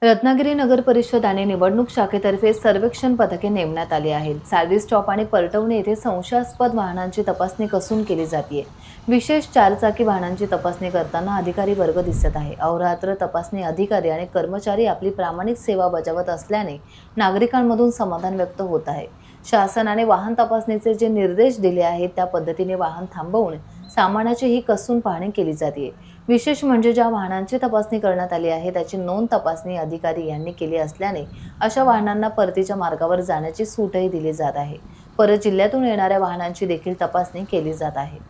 रत्नागिरी नगर परिषद आणि निवडणूक शाखेतर्फे सर्वेक्षण पथके नेमण्यात आली आहेत। सारडी स्टॉप आणि परटवणे येथे संशयास्पद वाहनांची तपासणी कसून केली जाते। विशेष चारचाकी वाहनांची तपासणी करताना अधिकारी वर्ग दिसत आहे। अहोरात्र तपासणी अधिकारी आणि कर्मचारी आपली प्रामाणिक सेवा बजावत असल्याने नागरिकांमधून समाधान व्यक्त होत आहे। शासनाने वाहन तपासणीचे जे निर्देश दिले आहेत त्या पद्धतीने वाहन थांबवून सामानाची ही कसून पाहणी केली जाते। विशेष म्हणजे ज्या वाहनांची तपासणी करण्यात आली आहे त्याची नोंद तपासणी अधिकारी यांनी केली असल्याने अशा वाहनांना परतीच्या मार्गावर जाण्याची सूटही दिली जात आहे। परत जिल्ह्यातून येणाऱ्या वाहनांची देखील तपासणी केली जात आहे।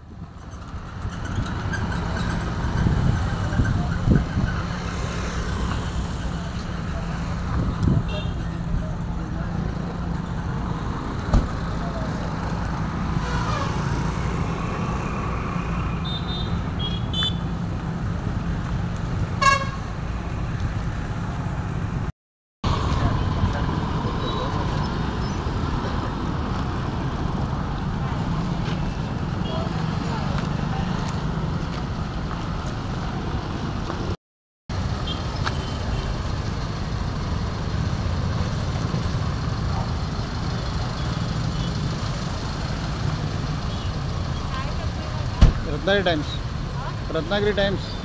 रत्नागिरी टाइम्स। रत्नागिरी टाइम्स।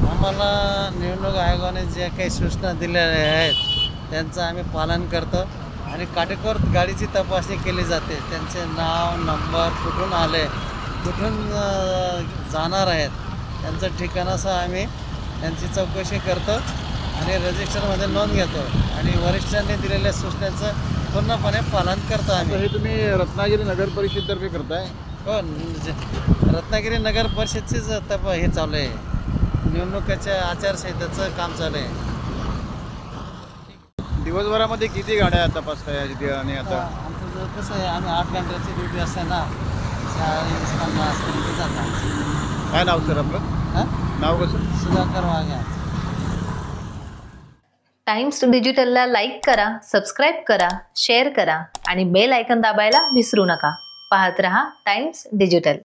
आम्हाला निवडणूक आयोगाने जे काही सूचना दिलेल्या आहेत त्यांचं आम्ही पालन करतो आणि काटेकोर गाडीची तपासणी केली जाते। त्यांचे नाव नंबर कुठून आले कुठून जाणार आहेत त्यांचं ठिकाणासह आम्ही त्यांची चौकशी करतो आणि रजिस्टरमध्ये नोंद घेतो आणि वरिष्ठांनी दिलेल्या सूचनांचं पूर्णपणे पालन करतो आम्ही। हे तुम्ही रत्नागिरी नगर परिषदेतर्फे करताय? हो, रत्नागिरी नगर परिषदचीच हे चालू आहे, निवडणुकीच्या आचारसंहितेचं काम चालू आहे। दिवसभरामध्ये किती गाड्या तपासताय तिथे? आणि आता आमचं जर कसं आहे, आम्ही 8 घंट्याची ड्युटी असते ना, 40-50 पर्यंत जातात। काय नाव सर आपलं? नाव कसं? सुधाकर वाघ्या। टाइम्स डिजिटलला लाईक करा, सबस्क्राईब करा, शेअर करा आणि बेल आयकॉन दाबायला विसरू नका। पाहत रहा टाइम्स डिजिटल।